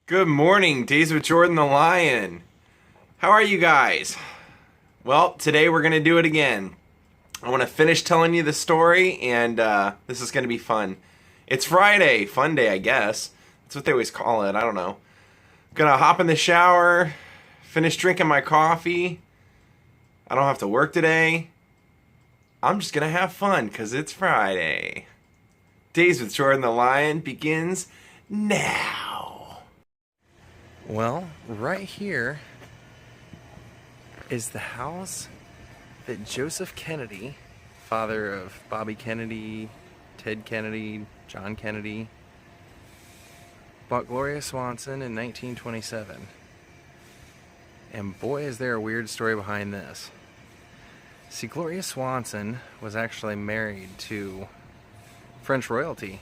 Good morning, Daze with Jordan the Lion. How are you guys? Well, today we're going to do it again. I want to finish telling you the story, and this is going to be fun. It's Friday, fun day, I guess. That's what they always call it, I don't know. Gonna hop in the shower, finish drinking my coffee. I don't have to work today. I'm just gonna have fun, because it's Friday. Daze with Jordan the Lion begins now. Well, right here is the house that Joseph Kennedy, father of Bobby Kennedy, Ted Kennedy, John Kennedy, bought Gloria Swanson in 1927. And boy, is there a weird story behind this. See, Gloria Swanson was actually married to French royalty.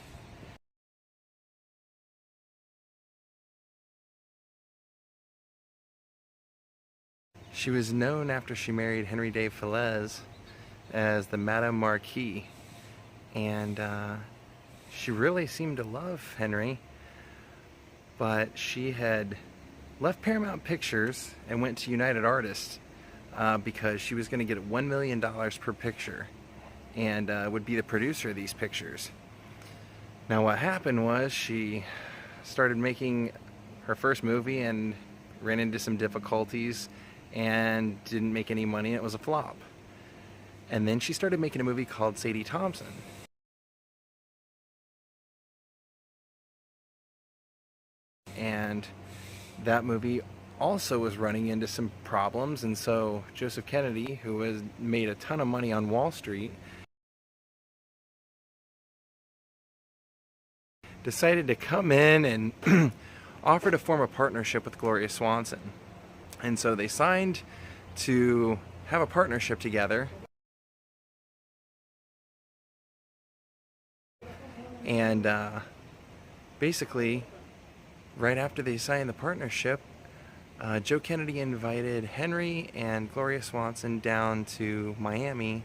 She was known after she married Henry de Falaise as the Madame Marquis, and she really seemed to love Henry, but she had left Paramount Pictures and went to United Artists because she was going to get $1 million per picture and would be the producer of these pictures. Now what happened was she started making her first movie and ran into some difficulties and didn't make any money. It was a flop. And then she started making a movie called Sadie Thompson. And that movie also was running into some problems, and so Joseph Kennedy, who has made a ton of money on Wall Street, decided to come in and offer to form a partnership with Gloria Swanson. And so they signed to have a partnership together. And basically, right after they signed the partnership, Joe Kennedy invited Henry and Gloria Swanson down to Miami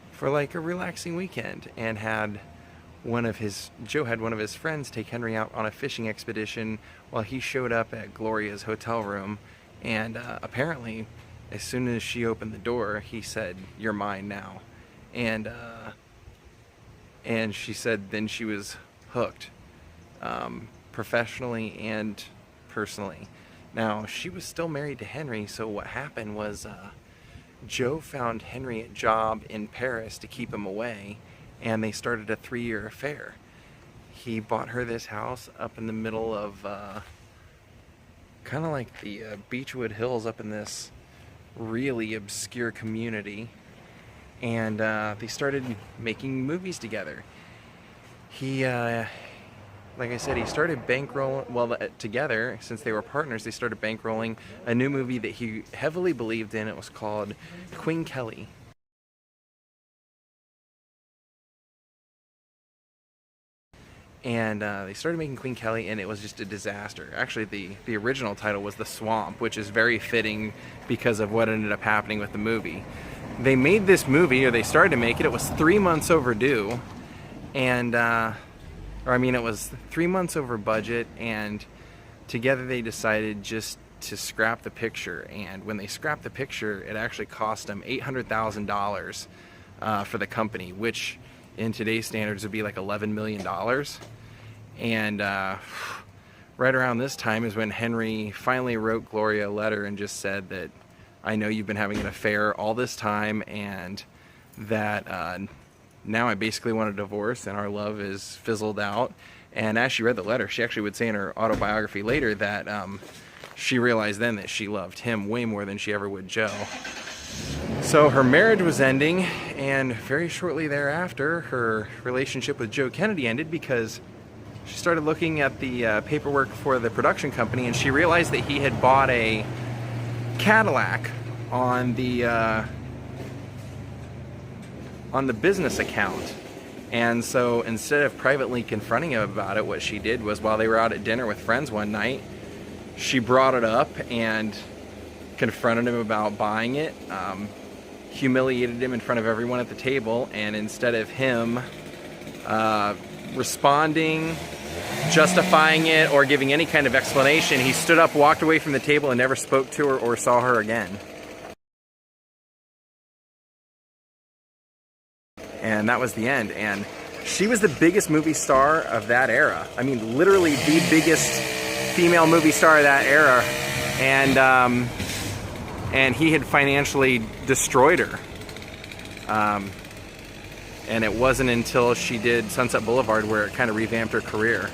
for like a relaxing weekend, and had Joe had one of his friends take Henry out on a fishing expedition while he showed up at Gloria's hotel room. And apparently, as soon as she opened the door, he said, "You're mine now." And she said then she was hooked, professionally and personally. Now, she was still married to Henry, so what happened was Joe found Henry a job in Paris to keep him away, and they started a 3-year affair. He bought her this house up in the middle of kind of like the Beechwood Hills, up in this really obscure community, and they started making movies together. He, like I said, he started bankrolling, together, since they were partners, they started bankrolling a new movie that he heavily believed in. It was called Queen Kelly. And they started making Queen Kelly, and it was just a disaster. Actually, the original title was The Swamp, which is very fitting because of what ended up happening with the movie. They made this movie, or they started to make it. It was 3 months overdue, and it was 3 months over budget, and together they decided just to scrap the picture. And when they scrapped the picture, it actually cost them $800,000 for the company, which in today's standards would be like $11 million. And right around this time is when Henry finally wrote Gloria a letter and just said that, "I know you've been having an affair all this time, and that now I basically want a divorce, and our love is fizzled out." And as she read the letter, she actually would say in her autobiography later that she realized then that she loved him way more than she ever would Joe. So her marriage was ending, and very shortly thereafter, her relationship with Joe Kennedy ended, because she started looking at the paperwork for the production company, and she realized that he had bought a Cadillac on the business account. And so instead of privately confronting him about it, what she did was, while they were out at dinner with friends one night, she brought it up and confronted him about buying it, humiliated him in front of everyone at the table, and instead of him responding justifying it or giving any kind of explanation. He stood up, walked away from the table, and never spoke to her or saw her again. And that was the end. And she was the biggest movie star of that era. I mean, literally the biggest female movie star of that era. And he had financially destroyed her. And it wasn't until she did Sunset Boulevard where it kind of revamped her career.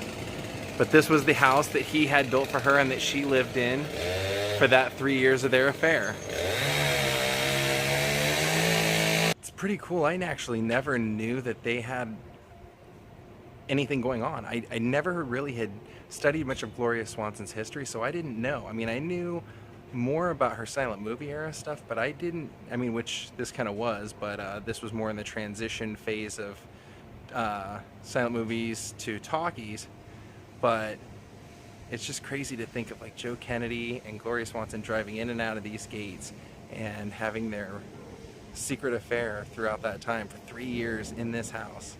But this was the house that he had built for her and that she lived in for that 3 years of their affair. It's pretty cool. I actually never knew that they had anything going on. I never really had studied much of Gloria Swanson's history, so I didn't know. I mean, I knew more about her silent movie era stuff, but I didn't, I mean, which this kind of was, but this was more in the transition phase of silent movies to talkies. But it's just crazy to think of like Joe Kennedy and Gloria Swanson driving in and out of these gates and having their secret affair throughout that time for 3 years in this house.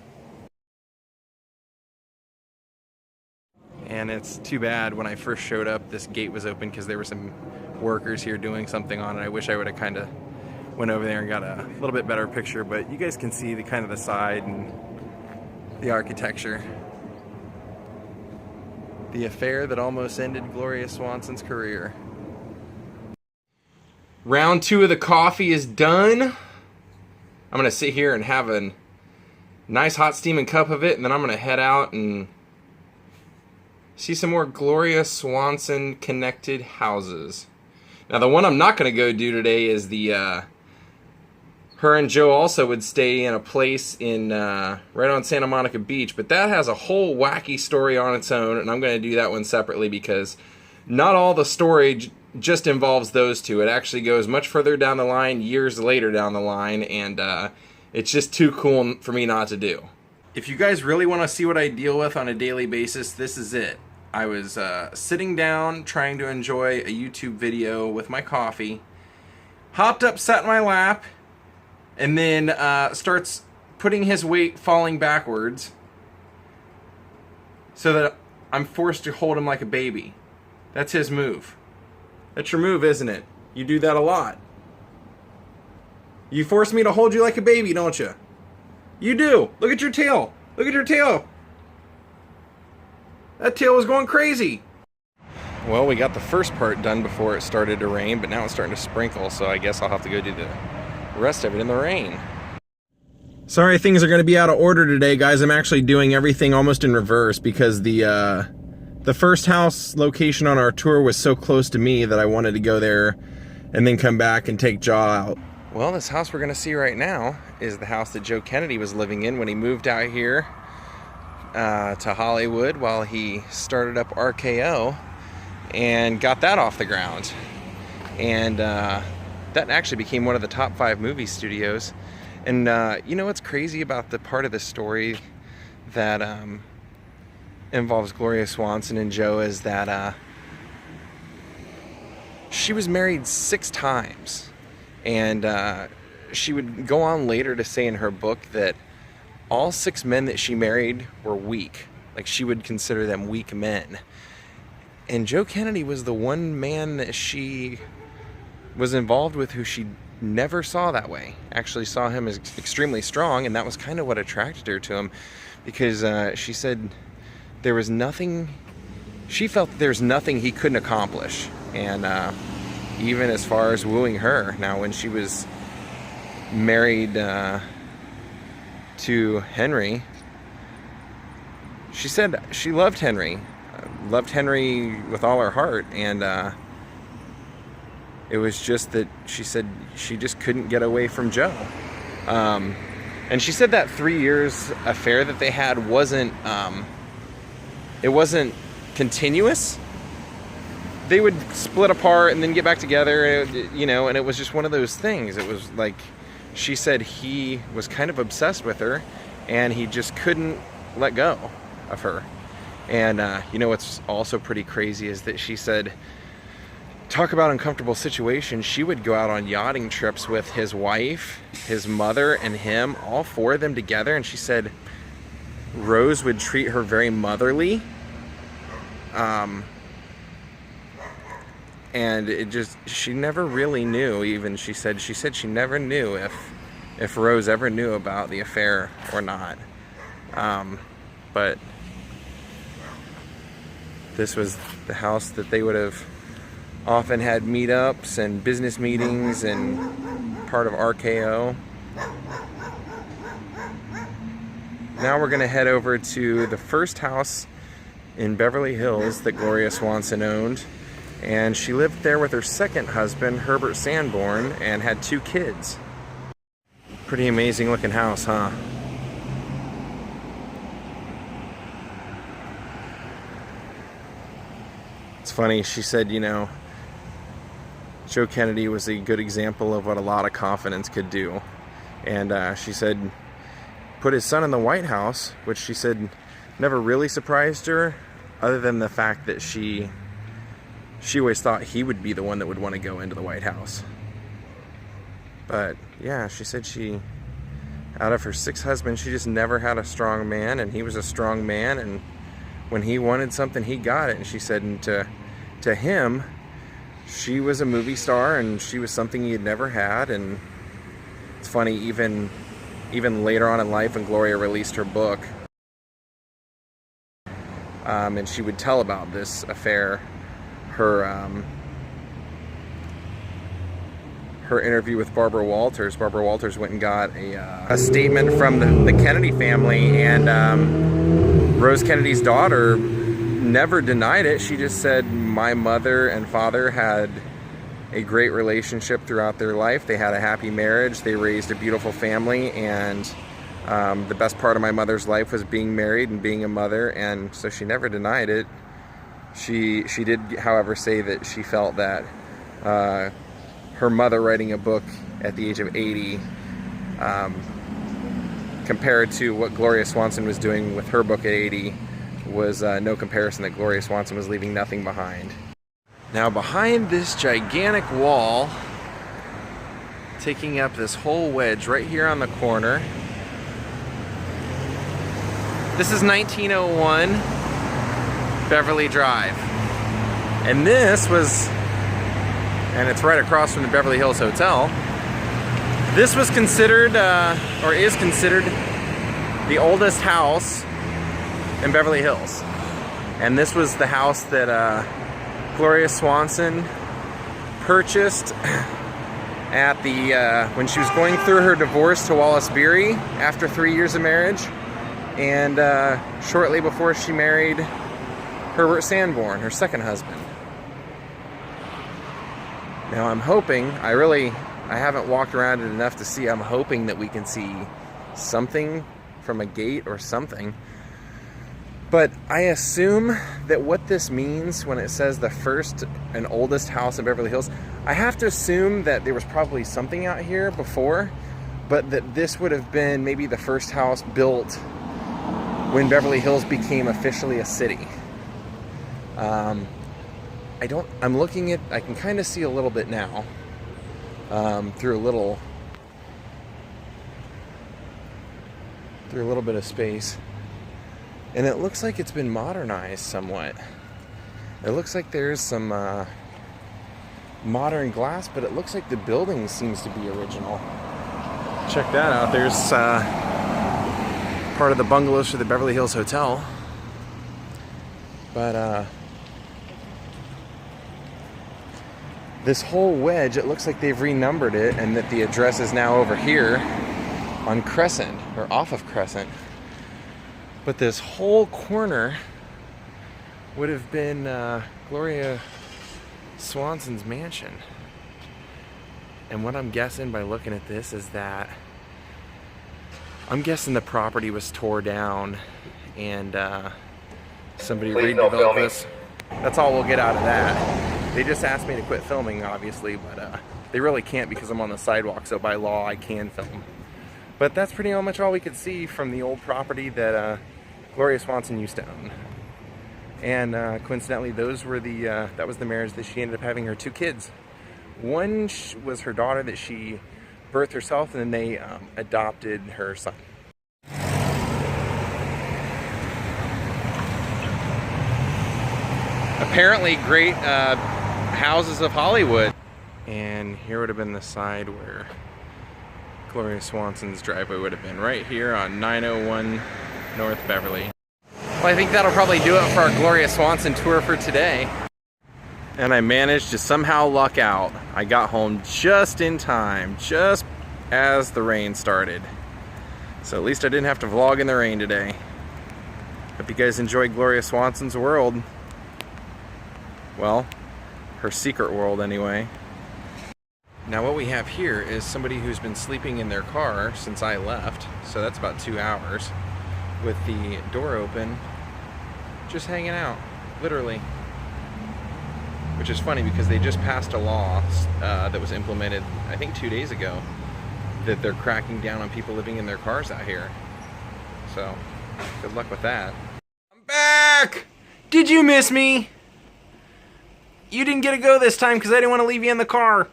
And it's too bad when I first showed up, this gate was open because there were some workers here doing something on it. I wish I would have kind of went over there and got a little bit better picture, but you guys can see the kind of the side and the architecture. The affair that almost ended Gloria Swanson's career. Round 2 of the coffee is done. I'm gonna sit here and have a nice hot steaming cup of it, and then I'm gonna head out and see some more Gloria Swanson connected houses. Now the one I'm not gonna go do today is the her and Joe also would stay in a place in right on Santa Monica Beach, but that has a whole wacky story on its own, and I'm going to do that one separately because not all the story just involves those two. It actually goes much further down the line, years later down the line, and it's just too cool for me not to do. If you guys really want to see what I deal with on a daily basis, this is it. I was sitting down trying to enjoy a YouTube video with my coffee, hopped up, sat in my lap, and then starts putting his weight falling backwards so that I'm forced to hold him like a baby. That's his move. That's your move, isn't it? You do that a lot. You force me to hold you like a baby, don't you? You do. Look at your tail. Look at your tail. That tail was going crazy. Well, we got the first part done before it started to rain, but now it's starting to sprinkle, so I guess I'll have to go do the rest of it in the rain. Sorry things are going to be out of order today, guys. I'm actually doing everything almost in reverse because the first house location on our tour was so close to me that I wanted to go there and then come back and take Jaw out. Well, this house we're going to see right now is the house that Joe Kennedy was living in when he moved out here to Hollywood while he started up RKO and got that off the ground. And that actually became one of the top 5 movie studios. And you know what's crazy about the part of the story that involves Gloria Swanson and Joe is that she was married 6 times. And she would go on later to say in her book that all 6 men that she married were weak. Like, she would consider them weak men. And Joe Kennedy was the one man that she was involved with who she never saw that way. Actually saw him as extremely strong, and that was kind of what attracted her to him, because she said there was nothing, she felt there's nothing he couldn't accomplish. And even as far as wooing her. Now, when she was married to Henry, she said she loved Henry with all her heart, and it was just that she said she just couldn't get away from Joe. And she said that 3 years affair that they had wasn't it wasn't continuous. They would split apart and then get back together, you know, and it was just one of those things. It was like, she said he was kind of obsessed with her and he just couldn't let go of her. And you know what's also pretty crazy is that she said, talk about uncomfortable situations, she would go out on yachting trips with his wife, his mother, and him, all 4 of them together, and she said Rose would treat her very motherly, And it just, she never really knew. Even she said she never knew if Rose ever knew about the affair or not. But this was the house that they would have often had meetups and business meetings, and part of RKO. Now we're gonna head over to the first house in Beverly Hills that Gloria Swanson owned. And she lived there with her second husband, Herbert Sanborn, and had 2 kids. Pretty amazing looking house, huh? It's funny, she said, you know, Joe Kennedy was a good example of what a lot of confidence could do. And she said, put his son in the White House, which she said never really surprised her, other than the fact that she always thought he would be the one that would want to go into the White House. But yeah, she said out of her 6 husbands, she just never had a strong man, and he was a strong man, and when he wanted something, he got it. And she said, and to him, she was a movie star, and she was something he had never had. And it's funny, even later on in life, when Gloria released her book, and she would tell about this affair, her interview with Barbara Walters. Barbara Walters went and got a statement from the Kennedy family, and Rose Kennedy's daughter never denied it. She just said, my mother and father had a great relationship throughout their life. They had a happy marriage. They raised a beautiful family, and the best part of my mother's life was being married and being a mother, and so she never denied it. She did, however, say that she felt that her mother writing a book at the age of 80, compared to what Gloria Swanson was doing with her book at 80, was no comparison, that Gloria Swanson was leaving nothing behind. Now behind this gigantic wall, taking up this whole wedge right here on the corner, this is 1901 Beverly Drive. And this was, and it's right across from the Beverly Hills Hotel, this was considered, or is considered, the oldest house in Beverly Hills. And this was the house that Gloria Swanson purchased at when she was going through her divorce to Wallace Beery after 3 years of marriage, and shortly before she married Herbert Sanborn, her second husband. Now I'm hoping, I haven't walked around it enough to see, I'm hoping that we can see something from a gate or something. But I assume that what this means when it says the first and oldest house in Beverly Hills, I have to assume that there was probably something out here before, but that this would have been maybe the first house built when Beverly Hills became officially a city. I'm looking at, I can kind of see a little bit now, through a little bit of space. And it looks like it's been modernized somewhat. It looks like there's some modern glass, but it looks like the building seems to be original. Check that out. There's part of the bungalows for the Beverly Hills Hotel. But this whole wedge, it looks like they've renumbered it, and that the address is now over here on Crescent, or off of Crescent. But this whole corner would have been Gloria Swanson's mansion. And what I'm guessing by looking at this is that I'm guessing the property was tore down and somebody redeveloped this. That's all we'll get out of that. They just asked me to quit filming, obviously, but they really can't because I'm on the sidewalk, so by law I can film. But that's pretty much all we could see from the old property that Gloria Swanson used to own. And coincidentally, those were that was the marriage that she ended up having her 2 kids. One was her daughter that she birthed herself, and then they adopted her son. apparently great houses of Hollywood. And here would have been the side where Gloria Swanson's driveway would have been, right here on 901 North Beverly. Well, I think that'll probably do it for our Gloria Swanson tour for today. And I managed to somehow luck out. I got home just in time, just as the rain started. So at least I didn't have to vlog in the rain today. Hope you guys enjoyed Gloria Swanson's world. Well, her secret world anyway. Now what we have here is somebody who's been sleeping in their car since I left, so that's about 2 hours, with the door open, just hanging out, literally. Which is funny because they just passed a law that was implemented, I think 2 days ago, that they're cracking down on people living in their cars out here. So, good luck with that. I'm back! Did you miss me? You didn't get to go this time because I didn't want to leave you in the car.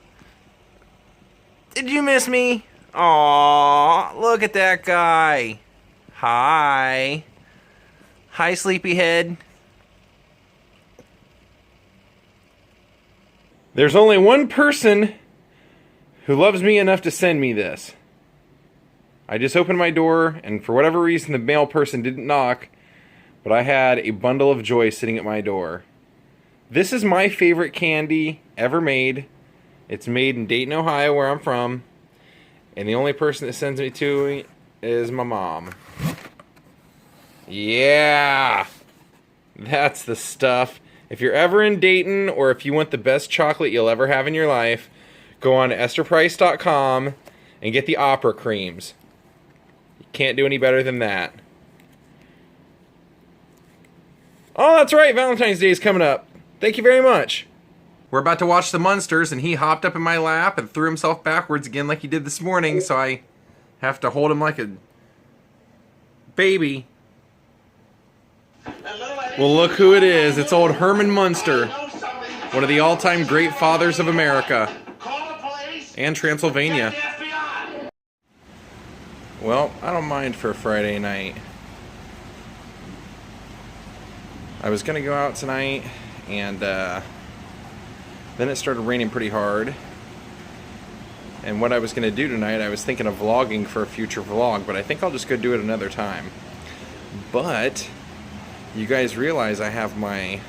Did you miss me? Aww, look at that guy. Hi. Hi, sleepyhead. There's only one person who loves me enough to send me this. I just opened my door, and for whatever reason, the mail person didn't knock, but I had a bundle of joy sitting at my door. This is my favorite candy ever made. It's made in Dayton, Ohio, where I'm from. And the only person that sends me to is my mom. Yeah! That's the stuff. If you're ever in Dayton, or if you want the best chocolate you'll ever have in your life, go on to EstherPrice.com and get the opera creams. You can't do any better than that. Oh, that's right, Valentine's Day is coming up. Thank you very much. We're about to watch the Munsters, and he hopped up in my lap and threw himself backwards again like he did this morning, so I have to hold him like a baby. Well, look who it is. It's old Herman Munster, one of the all-time great fathers of America and Transylvania. Well, I don't mind for a Friday night. I was gonna go out tonight, and then it started raining pretty hard. And what I was going to do tonight, I was thinking of vlogging for a future vlog, but I think I'll just go do it another time. But you guys realize I have my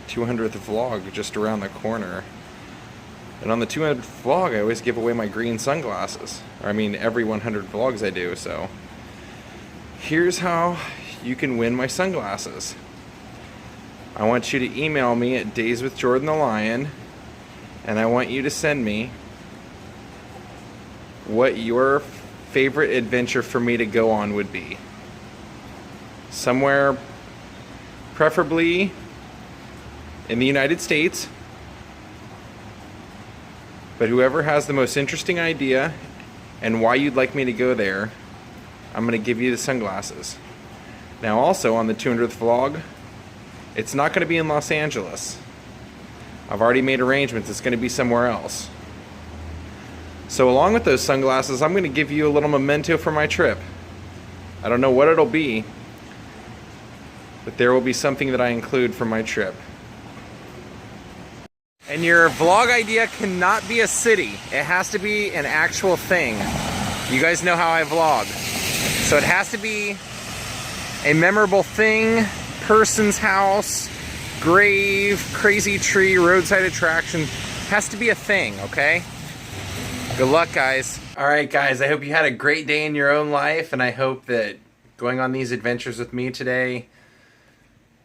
200th vlog just around the corner. And on the 200th vlog, I always give away my green sunglasses. Or I mean, every 100 vlogs I do, so here's how you can win my sunglasses. I want you to email me at dazewithjordanthelion, and I want you to send me what your favorite adventure for me to go on would be. Somewhere, preferably in the United States, but whoever has the most interesting idea and why you'd like me to go there, I'm going to give you the sunglasses. Now also on the 200th vlog, it's not going to be in Los Angeles. I've already made arrangements. It's going to be somewhere else. So along with those sunglasses, I'm going to give you a little memento for my trip. I don't know what it'll be, but there will be something that I include for my trip. And your vlog idea cannot be a city. It has to be an actual thing. You guys know how I vlog. So it has to be a memorable thing, person's house, grave, crazy tree, roadside attraction. Has to be a thing, okay? Good luck, guys. Alright guys, I hope you had a great day in your own life, and I hope that going on these adventures with me today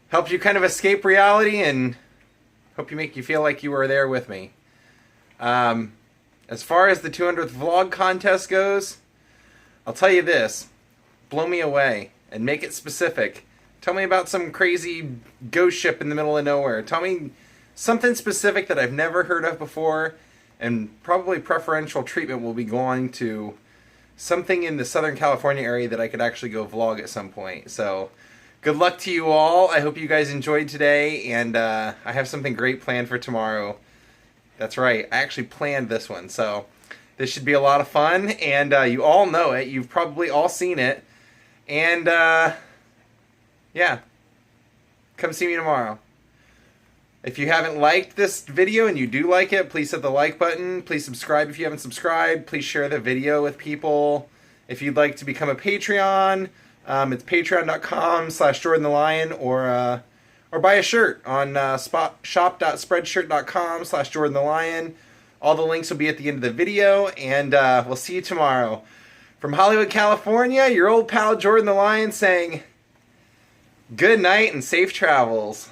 helped you kind of escape reality, and hope you make you feel like you were there with me. As far as the 200th vlog contest goes, I'll tell you this. Blow me away and make it specific. Tell me about some crazy ghost ship in the middle of nowhere. Tell me something specific that I've never heard of before, and probably preferential treatment will be going to something in the Southern California area that I could actually go vlog at some point. So good luck to you all. I hope you guys enjoyed today, and I have something great planned for tomorrow. That's right, I actually planned this one, so this should be a lot of fun, and you all know it. You've probably all seen it, and yeah, come see me tomorrow. If you haven't liked this video and you do like it, please hit the like button. Please subscribe if you haven't subscribed. Please share the video with people. If you'd like to become a Patreon, it's patreon.com/JordanTheLion, or buy a shirt on shop.spreadshirt.com/JordanTheLion. All the links will be at the end of the video, and we'll see you tomorrow. From Hollywood, California, your old pal Jordan the Lion saying good night and safe travels.